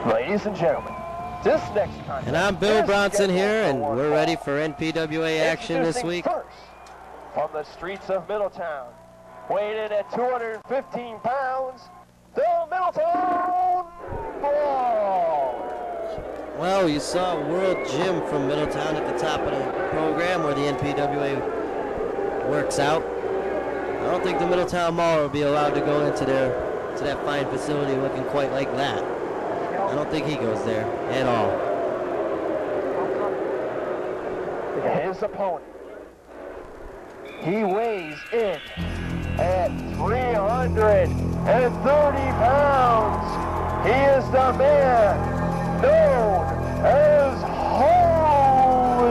Ladies and gentlemen, this next contest. And I'm Bill Bronson here, and we're ready for NPWA action this week. First, from the streets of Middletown, weighing in at 215 pounds, the Middletown Mauler. Well, you saw World Gym from Middletown at the top of the program where the NPWA works out. I don't think the Middletown Mauler will be allowed to go into that fine facility looking quite like that. I don't think he goes there at all. His opponent, he weighs in at 330 pounds. He is the man known as Hollywood.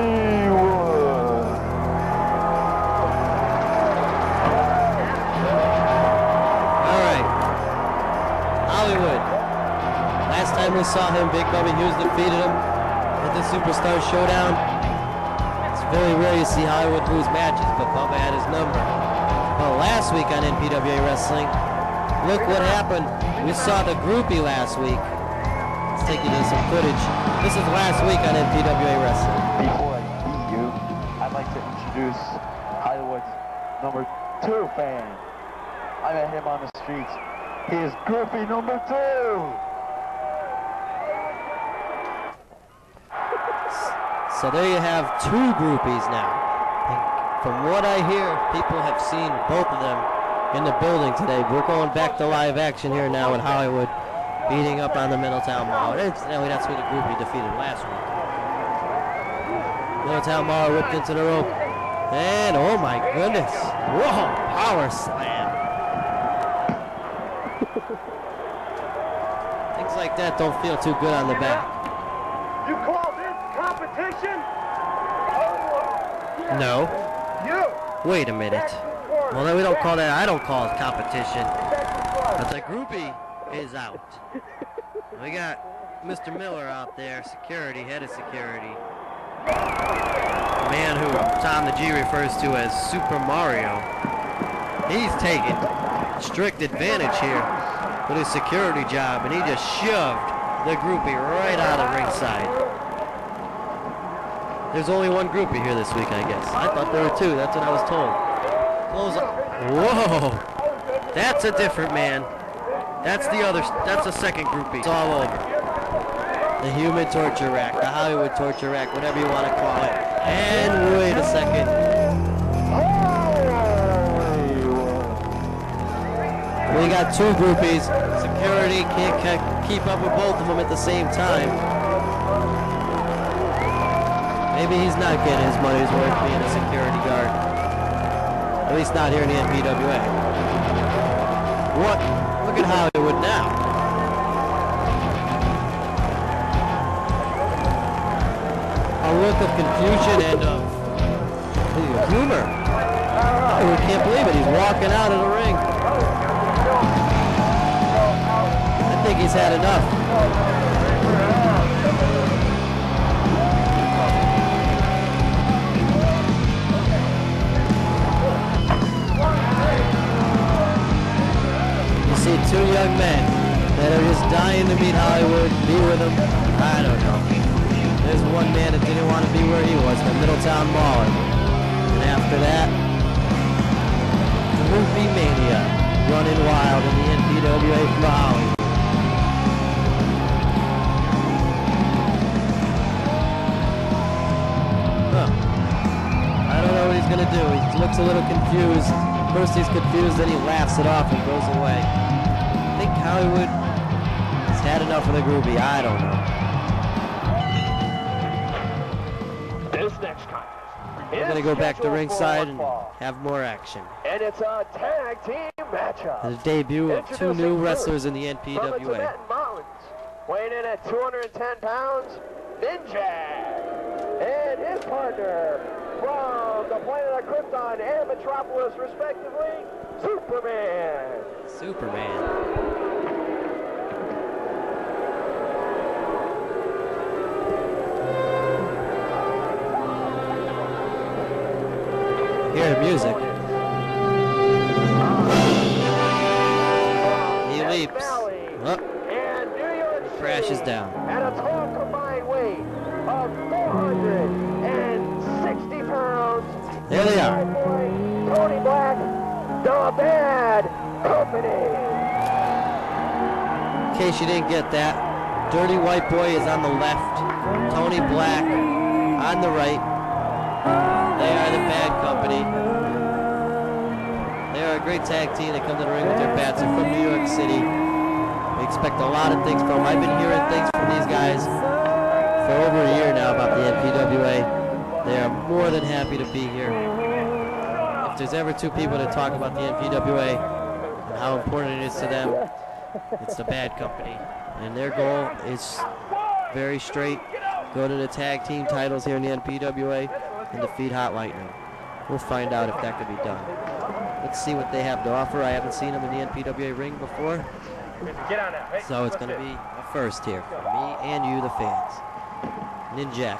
All right, Hollywood. Last time we saw him, Big Bubby Hughes defeated him at the Superstar Showdown. It's very rare you see Hollywood lose matches, but Bubba had his number. Well, last week on NPWA Wrestling, look what happened. We saw the Groupie last week. Let's take you to some footage. This is last week on NPWA Wrestling. Before I beat you, I'd like to introduce Hollywood's number 2 fan. I met him on the streets. He is Groupie number 2. So there you have 2 groupies now. And from what I hear, people have seen both of them in the building today. We're going back to live action here now in Hollywood, beating up on the Middletown Mauler. Incidentally, that's who the groupie defeated last week. Middletown Mauler whipped into the rope. And oh my goodness. Whoa, power slam. Things like that don't feel too good on the back. You call this competition? No. Wait a minute. Well, then we don't call that, I don't call it competition. But the groupie is out. We got Mr. Miller out there, security, head of security. The man who Tom the G refers to as Super Mario. He's taking strict advantage here with his security job, and he just shoved the groupie right out of ringside. There's only one groupie here this week, I guess. I thought there were 2. That's what I was told. Close up. Whoa! That's a different man. That's a second groupie. It's all over. The human torture rack, the Hollywood torture rack, whatever you want to call it. And wait a second. We got 2 groupies. Security can't keep up with both of them at the same time. Maybe he's not getting his money's worth being a security guard. At least not here in the NPWA. What? Look at Hollywood now. A look of confusion and of humor. Oh, we can't believe it. He's walking out of the ring. I think he's had enough. See 2 young men that are just dying to meet Hollywood, be with him. I don't know. There's one man that didn't want to be where he was, the Middletown Mauler. And after that, Groupie Mania running wild in the NPWA from Hollywood. Huh. I don't know what he's going to do. He looks a little confused. First he's confused, then he laughs it off and goes away. I think Hollywood has had enough of the groupie. I don't know. This next contest. We're going to go back to ringside and have more action. And it's a tag team matchup. The debut of 2 new wrestlers in the NPWA. Weighing in at 210 pounds, Ninjak. And his partner from the planet of Krypton and Metropolis, respectively, Superman. Superman. Hear music. He leaps. Oh. Crashes down. the bad company. In case you didn't get that, Dirty White Boy is on the left, Tony Black on the right. They are the Bad Company. They are a great tag team. They come to the ring with their bats. They're from New York City. We expect a lot of things from them. I've been hearing things from these guys for over a year now about the NPWA. They are more than happy to be here. If there's ever two people to talk about the NPWA and how important it is to them, it's the Bad Company. And their goal is very straight. Go to the tag team titles here in the NPWA and defeat Hot Lightning. We'll find out if that can be done. Let's see what they have to offer. I haven't seen them in the NPWA ring before. So it's going to be a first here for me and you, the fans. Ninjak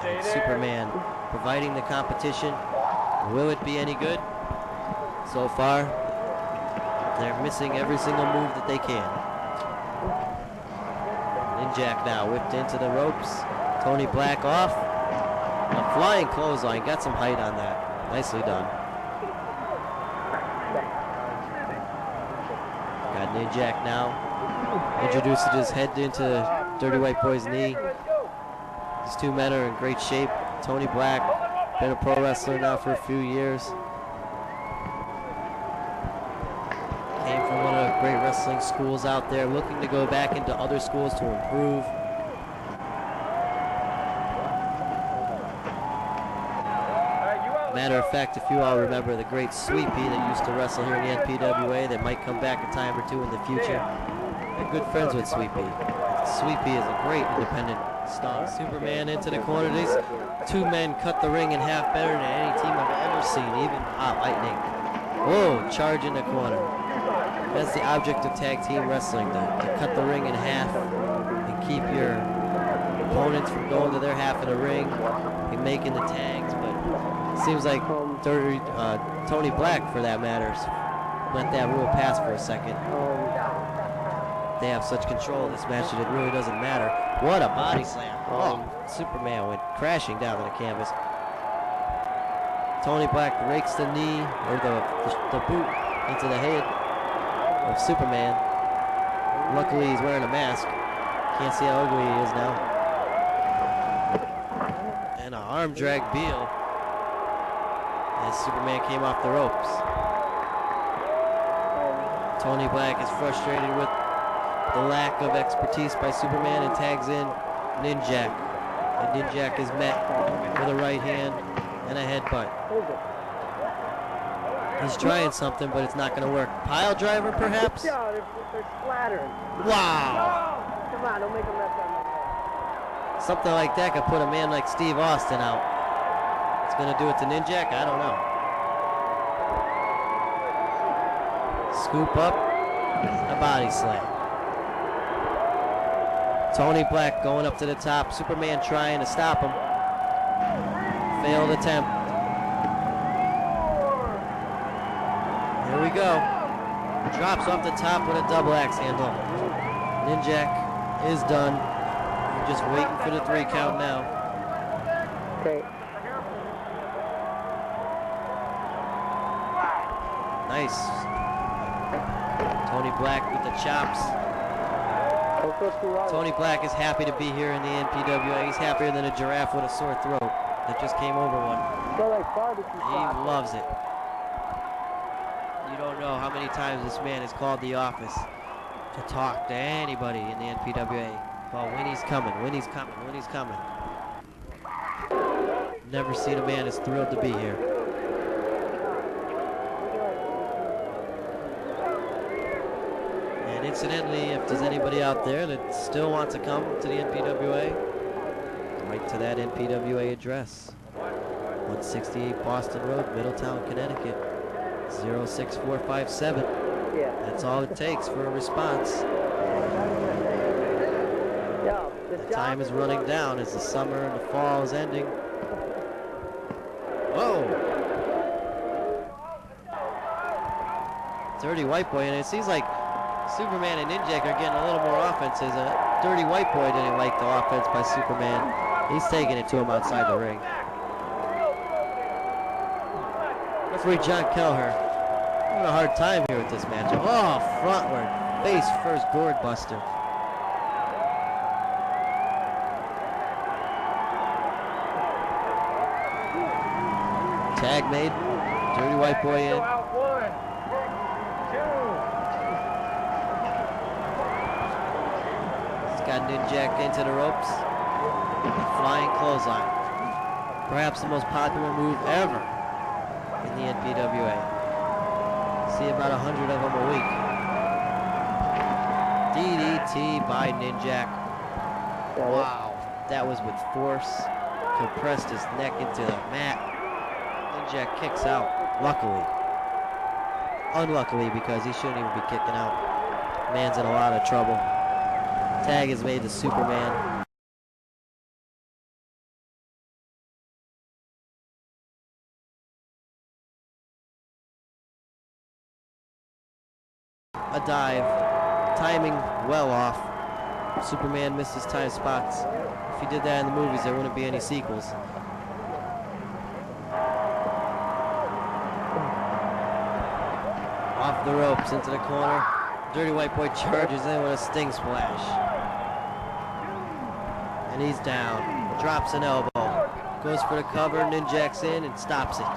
and Superman providing the competition. Will it be any good? So far, they're missing every single move that they can. Ninjak now whipped into the ropes. Tony Black off. A flying clothesline. Got some height on that. Nicely done. Got Ninjak now. Introduces his head into Dirty White Boy's knee. These two men are in great shape. Tony Black, been a pro wrestler now for a few years. Came from one of the great wrestling schools out there, looking to go back into other schools to improve. Matter of fact, if you all remember the great Sweepy that used to wrestle here in the NPWA that might come back a time or two in the future, they're good friends with Sweepy. Sweepy is a great independent star. Superman into the corner. These two men cut the ring in half better than any team I've ever seen, even Hot Lightning. Whoa, charge in the corner. That's the object of tag team wrestling, to cut the ring in half and keep your opponents from going to their half of the ring and making the tags. But it seems like Tony Black, for that matter, let that rule pass for a second. They have such control of this match that it really doesn't matter. What a body slam. Oh, Superman went crashing down to the canvas. Tony Black rakes the knee, or the boot, into the head of Superman. Luckily, he's wearing a mask. Can't see how ugly he is now. And an arm drag Beal as Superman came off the ropes. Tony Black is frustrated with the lack of expertise by Superman and tags in Ninjak. And Ninjak is met with a right hand and a headbutt. He's trying something, but it's not going to work. Pile driver, perhaps? Yeah, they're splattering. Wow! Come on, don't make them mess up. Something like that could put a man like Steve Austin out. It's going to do it to Ninjak? I don't know. Scoop up, a body slam. Tony Black going up to the top. Superman trying to stop him. Failed attempt. Here we go. Drops off the top with a double axe handle. Ninjak is done. We're just waiting for the 3 count now. Okay. Nice. Tony Black with the chops. Tony Black is happy to be here in the NPWA. He's happier than a giraffe with a sore throat that just came over one. He loves it. You don't know how many times this man has called the office to talk to anybody in the NPWA about when he's coming, when he's coming, when he's coming. Never seen a man as thrilled to be here. And incidentally, if there's anybody out there that still wants to come to the NPWA, write to that NPWA address. 168 Boston Road, Middletown, Connecticut, 06457. That's all it takes for a response. The time is running down as the summer and the fall is ending. Whoa! Dirty White Boy, and it seems like Superman and Ninjak are getting a little more offenses. Dirty White Boy didn't like the offense by Superman. He's taking it to him outside the ring. Referee John Kelleher Having a hard time here with this matchup. Oh, frontward. Face first gourd buster. Tag made. Dirty white boy in. He's got Ninjak into the ropes. Flying clothesline. Perhaps the most popular move ever in the NPWA. See about 100 of them a week. DDT by Ninjak. Wow, that was with force. Compressed his neck into the mat. Ninjak kicks out, luckily. Unluckily, because he shouldn't even be kicking out. Man's in a lot of trouble. Tag is made to Superman. A dive, timing well off. Superman missed his time spots. If he did that in the movies, there wouldn't be any sequels. Off the ropes into the corner. Dirty white boy charges in with a sting splash. And he's down. Drops an elbow. Goes for the cover. Ninjak's in and stops it.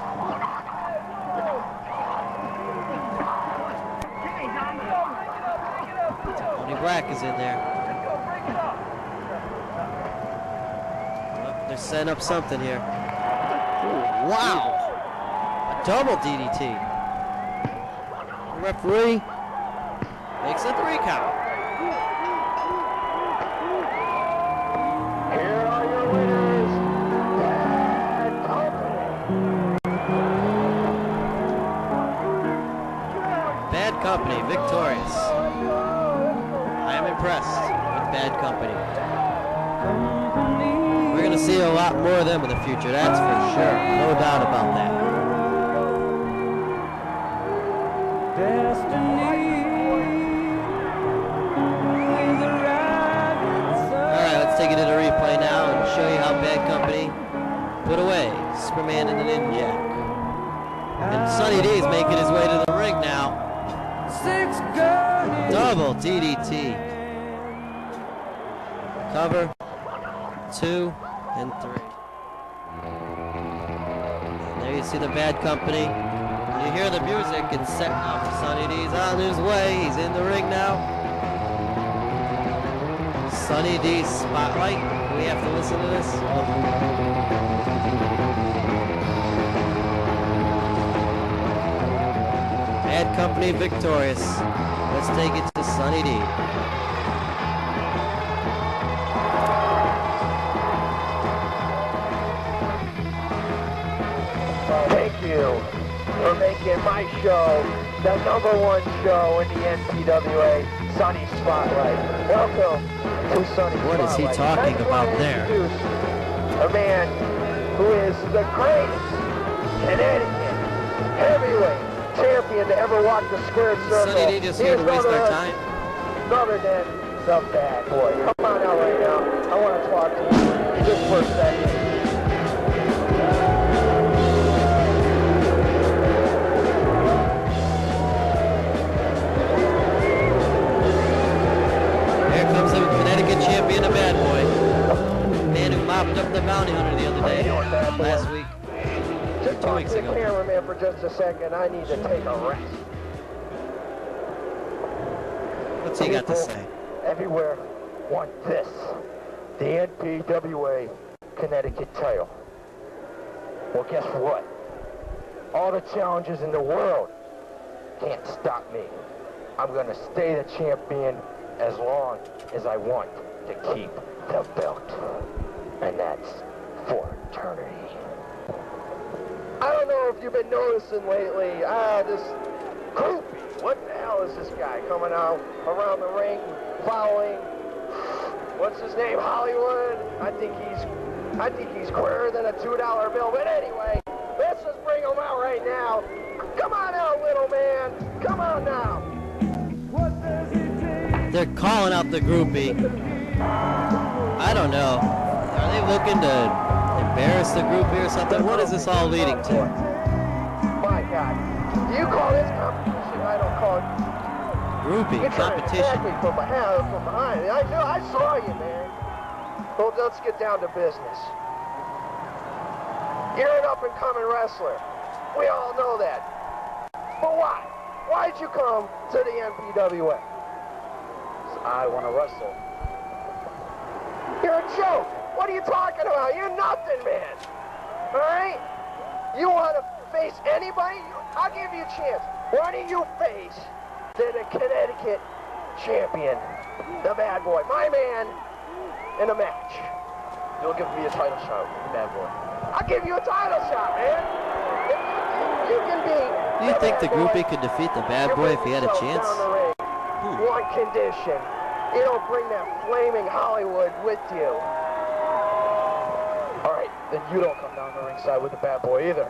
Black is in there. Oh, they're setting up something here. Ooh, wow! A double DDT. The referee makes a 3 count. Here are your winners, Bad Company victorious. I am impressed with Bad Company. We're going to see a lot more of them in the future, that's for sure. No doubt about that. Alright, let's take it to the replay now and show you how Bad Company put away Superman and the Ninjak. And Sonny D is making his way to the ring now. Double DDT. Cover, 2 and 3. And there you see the Bad Company. You hear the music. It's set now for Sonny D's on his way. He's in the ring now. Sonny D's spotlight. We have to listen to this. Bad Company victorious. Let's take it to Sonny D. Thank you for making my show the #1 show in the NPWA, Sonny Spotlight. Welcome to Sonny Spotlight. What is he talking about there? A man who is the greatest Connecticut heavyweight champion to ever walk the squared circle. Sonny D just here to waste our time. Other than the Bad Boy. Come on out right now. I want to talk to you just for a second. Here comes the Connecticut champion, the Bad Boy. Man who mopped up the bounty hunter the other day, last week. Just 2 talk weeks to the ago. cameraman for just a second. I need to take a rest. What's he got to say? Everywhere want this. The NPWA Connecticut title. Well, guess what? All the challenges in the world can't stop me. I'm going to stay the champion as long as I want to keep the belt. And that's for eternity. I don't know if you've been noticing lately, this Groupie. What the hell is this guy coming out around the ring, following, what's his name, Hollywood? I think he's queerer than a $2 bill. But anyway, let's just bring him out right now. Come on out, little man. Come on now. They're calling out the Groupie. I don't know. Are they looking to embarrass the Groupie or something? What is this all leading to? My God. Do you You call this competition, I don't call it. Groupie You're trying to competition. attack me from behind. I saw you, man. Well, let's get down to business. You're an up-and-coming wrestler. We all know that. But why? Why'd you come to the NPWA? I want to wrestle. You're a joke. What are you talking about? You're nothing, man. All right? You want to face anybody? I'll give you a chance. Why don't you face the Connecticut champion, the bad boy, my man, in a match? You'll give me a title shot with the bad boy. I'll give you a title shot, man. If you can be. Do you think the Groupie could defeat the bad boy if he had a chance? One condition. You don't bring that flaming Hollywood with you. All right, then you don't come down the ringside with the bad boy either.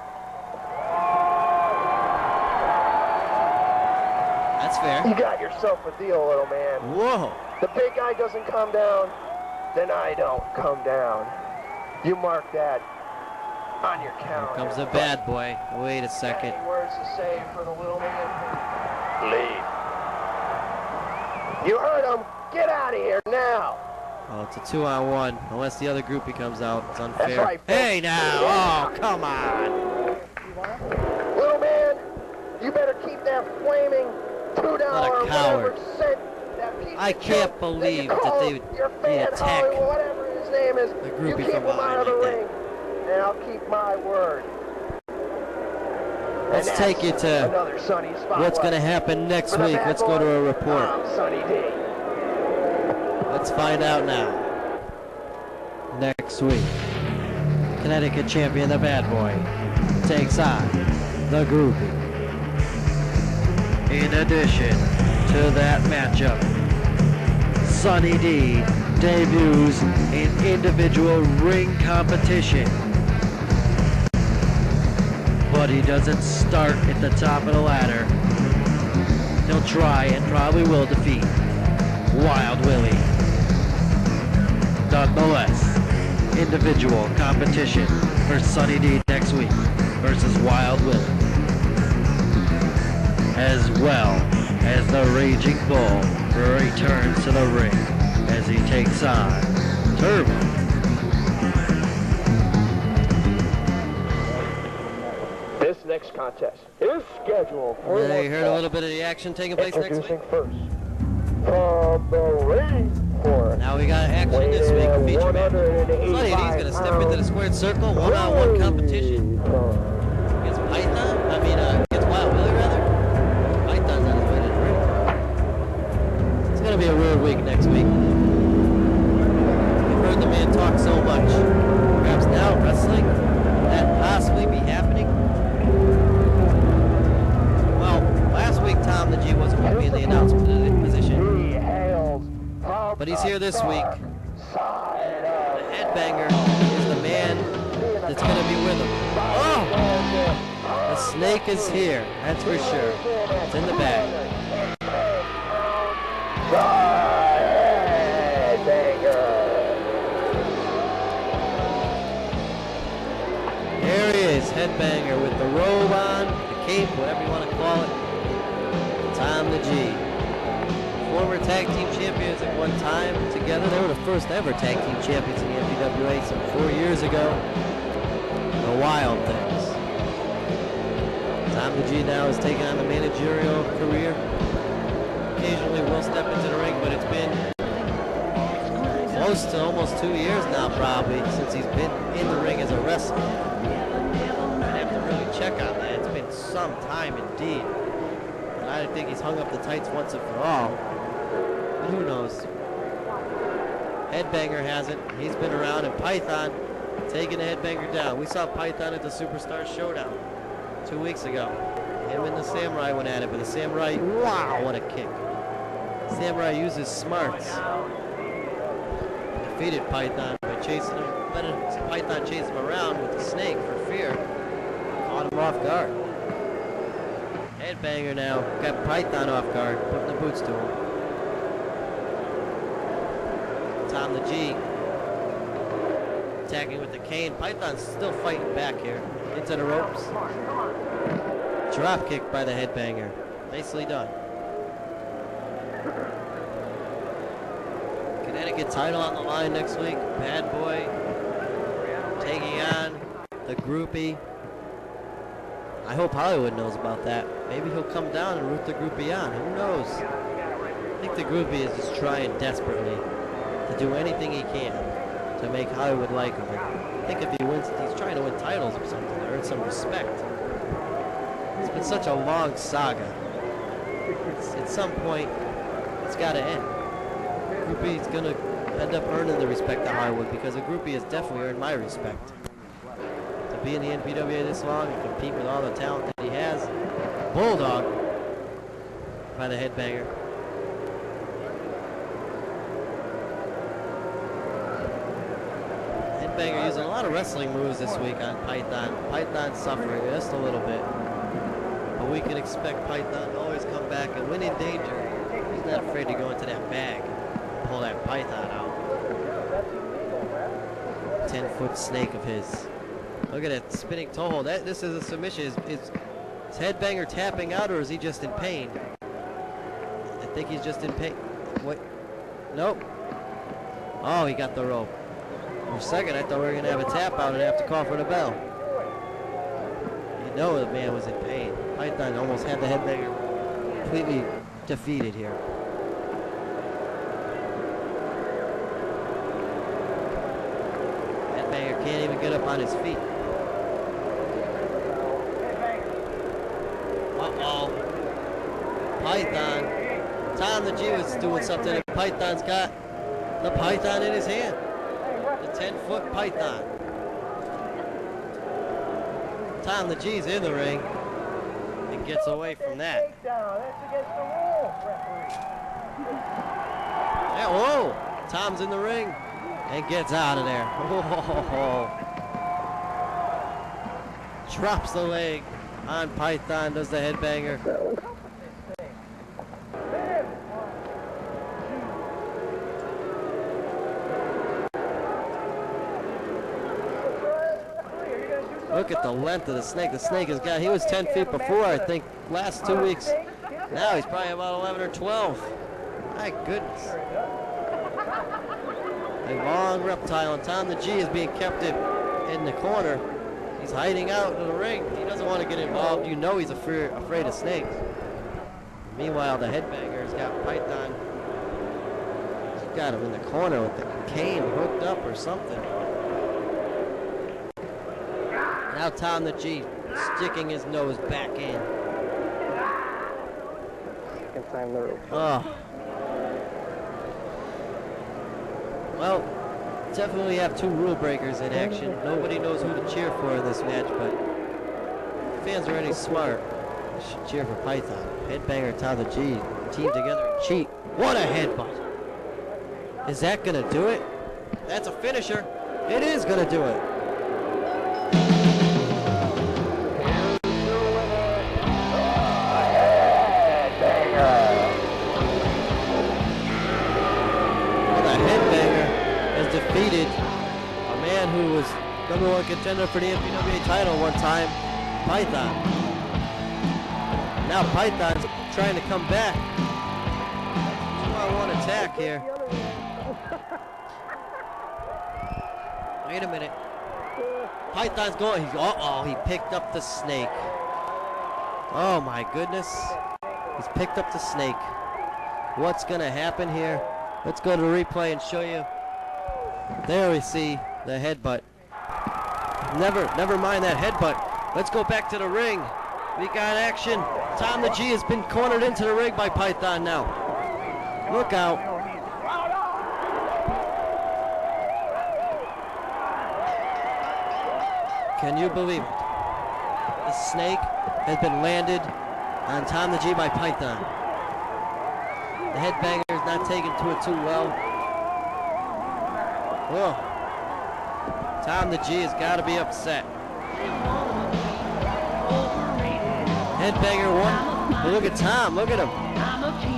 That's fair. You got yourself a deal, little man. Whoa. The big guy doesn't come down, then I don't come down. You mark that on your calendar. Here comes the bad boy. Wait a second. Any words to say for the little man? Leave. You heard him. Get out of here now. Oh, it's a 2-on-1. Unless the other Groupie comes out. It's unfair. That's right, hey now! Oh, come on! Little man, you better keep that flaming $2 What a or coward. whatever cent, that piece I of can't junk believe that, that your they fan attack Hollywood, whatever his name is. the You Groupie keep from him out of the behind like ring, and I'll keep my word. Let's And take you that's to another Sunny spotlight what's going to happen next for the week. bad Let's go to boy. a report. I'm Sunny D. Let's find out now. Next week, Connecticut champion, the bad boy, takes on the Groupie. In addition to that matchup, Sunny D debuts in individual ring competition. But he doesn't start at the top of the ladder. He'll try and probably will defeat Wild Willie. Nonetheless, individual competition for Sunny D next week versus Wild Willie. As well as the Raging Bull returns to the ring as he takes on Turbo. This next contest is scheduled for Yeah, you heard a little bit of the action taking place next week. Introducing first, from the ring for Now we got action this week. Feature man. Sunny D's going to step into the squared circle. One-on-one competition. Against Python? Against Wild Willie, rather. Python's on his way to the ring. It's going to be a weird week next week. We've heard the man talk so much. Perhaps now wrestling? That possibly be happening? Well, last week Tom the G wasn't going to be in the announcement position. But he's here this week. The headbanger is the man that's going to be with him. Oh! The snake is here, that's for sure. It's in the bag. Here he is, headbanger with the robe on, the cape, whatever you want to call it. Tom the G. Former tag team champions at one time together. They were the first ever tag team champions in the NPWA some 4 years ago. The Wild Things. Tom the G now is taking on the managerial career. Occasionally will step into the ring, but it's been close to almost 2 years now probably since he's been in the ring as a wrestler. I'd have to really check on that. It's been some time indeed. And I think he's hung up the tights once and for all. But who knows? Headbanger hasn't. He's been around, and Python taking the Headbanger down. We saw Python at the Superstar Showdown 2 weeks ago. Him and the Samurai went at it, but the Samurai, wow, what a kick. Samurai uses smarts. Defeated Python by chasing him. Python chased him around with the snake for fear. Caught him off guard. Headbanger now got Python off guard, putting the boots to him. Tom the G attacking with the cane. Python's still fighting back here into the ropes. Drop kick by the headbanger. Nicely done. Connecticut title on the line next week. Bad Boy taking on the Groupie. I hope Hollywood knows about that. Maybe he'll come down and root the Groupie on. Who knows? I think the Groupie is just trying desperately to do anything he can to make Hollywood like him. And I think if he wins, he's trying to win titles or something to earn some respect. It's been such a long saga. At some point, it's got to end. Groupie's going to end up earning the respect of Hollywood because a Groupie has definitely earned my respect. To be in the NPWA this long and compete with all the talent that he has. Bulldog by the headbanger. Headbanger using a lot of wrestling moves this week on Python. Python's suffering just a little bit. But we can expect Python to always come back, and when in danger, he's not afraid to go into that bag and pull that Python out. 10-foot snake of his. Look at that spinning toe hold. This is a submission. Is headbanger tapping out, or is he just in pain? I think he's just in pain. What? Nope. Oh, he got the rope. For a second, I thought we were going to have a tap out and have to call for the bell. You know the man was in pain. Python almost had the headbanger completely defeated here. Headbanger can't even get up on his feet. Uh-oh. Python. Tom the G was doing something, and Python's got the Python in his hand. The 10-foot Python. Tom the G's in the ring and gets away from that. Yeah, whoa! Tom's in the ring and gets out of there. Whoa. Drops the leg on Python, does the headbanger. Look at the length of the snake. The snake has got, he was 10 feet before, I think, last 2 weeks. Now he's probably about 11 or 12. My goodness. A long Reptile, and Tom the G is being kept in the corner. He's hiding out in the ring. He doesn't want to get involved. You know he's afraid of snakes. Meanwhile, the headbanger's got Python. He's got him in the corner with the cane hooked up or something. Now Tom the G sticking his nose back in. Second time the rope. Oh. Well, definitely have two rule breakers in action. Nobody knows who to cheer for in this match, but if fans are any smart, they should cheer for Python. Headbanger and Tom the G team together and cheat. What a headbutt. Is that gonna do it? That's a finisher. It is gonna do it. Defeated a man who was #1 contender for the NPWA title one time, Python. Now Python's trying to come back. 2-on-1 attack here. Wait a minute. Python's going. Uh-oh, he picked up the snake. Oh my goodness. He's picked up the snake. What's gonna happen here? Let's go to replay and show you. There we see the headbutt. Never mind that headbutt. Let's go back to the ring. We got action. Tom the G has been cornered into the ring by Python now. Look out. Can you believe it? The snake has been landed on Tom the G by Python. The headbanger is not taking to it too well. Whoa. Tom the G has got to be upset. Headbanger one. But look at Tom. Look at him.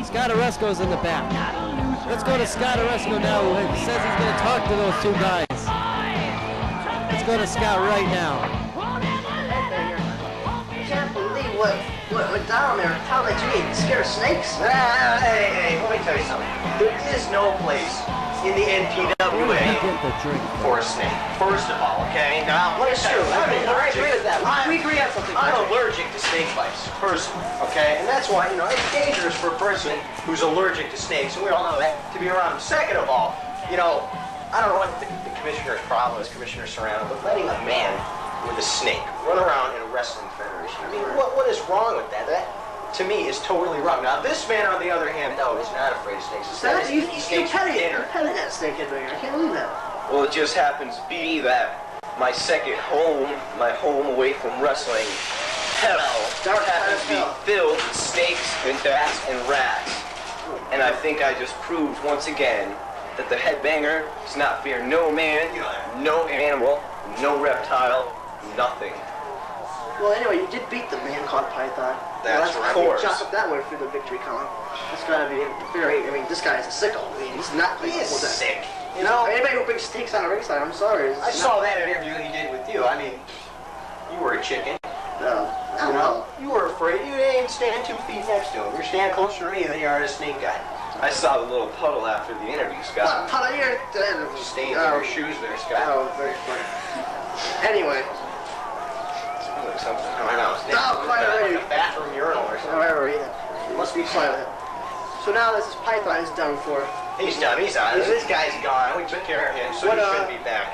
Scott Oresco's in the back. Let's go to Scott Oresco now, who says he's going to talk to those two guys. Let's go to Scott right now. Can't believe what went down there? Tell that you ain't scared of snakes? Hey, let me tell you something. There is no place in the NPWA for a snake. First of all, okay? Now, let me tell you, I agree with that. We agree on something. I'm allergic to snake bites, personally, okay? And that's why, it's dangerous for a person who's allergic to snakes, and we all know that, to be around them. Second of all, I don't know what the commissioner's problem is, Commissioner Serrano, but letting a man with a snake run around in a wrestling federation, I mean, what is wrong with that? That, to me, is totally wrong. Now, this man, on the other hand, no, he's not afraid of snakes. You petted that snake in there. I can't believe that. Well, it just happens to be that my second home, my home away from wrestling, hell, happens to be filled with snakes and bats and rats. And I think I just proved once again that the headbanger does not fear no man, no animal, no reptile, nothing. Well, anyway, you did beat the man called Python. That's of course. Jump up that way through the victory column. This gotta be this guy is a sicko. I mean, he's not. He is sick. Anybody who brings steaks on a ringside, I'm sorry. I saw that interview he did with you. I mean, you were a chicken. No. You were afraid. You didn't stand 2 feet next to him. You're standing closer to me than you are to a snake guy. I saw the little puddle after the interview, Scott. Puddle here? Stains in your shoes there, Scott. Oh, very funny. Anyway. Like something. I know. Like a bathroom urinal or something. However, it must be silent. So now this Python is done for. He's done. He's out. This guy's gone. We took care of him, so he shouldn't be back.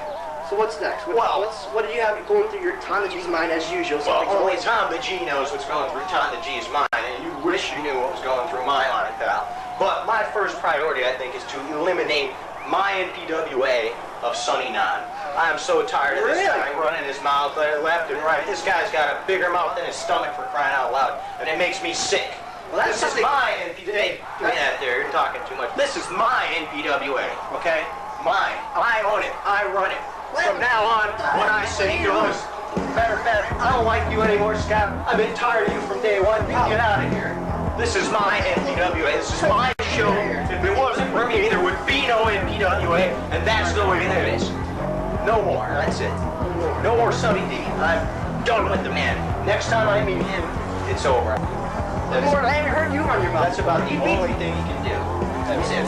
So what's next? What do you have going through your Tom the G's mind as usual? Well, only Tom the G knows what's going through Tom the G's mind, and you wish you knew what was going through mine on it, pal. But my first priority, I think, is to eliminate my NPWA of Sonny Non. I am so tired of this guy running his mouth left and right. This guy's got a bigger mouth than his stomach, for crying out loud, and it makes me sick. Well, this is my NPWA. You're talking too much. This is my NPWA, okay? Mine. I own it. I run it. From now on, what I say goes. Better. I don't like you anymore, Scott. I've been tired of you from day one. Get out of here. This is my NPWA. This is my show. If it wasn't for me, there would be no NPWA, and that's the way it is. No more. That's it. No more Sonny D. I'm done with the man. Next time I meet him, it's over. I haven't heard you run your mouth. That's about the only thing he can do. That's it.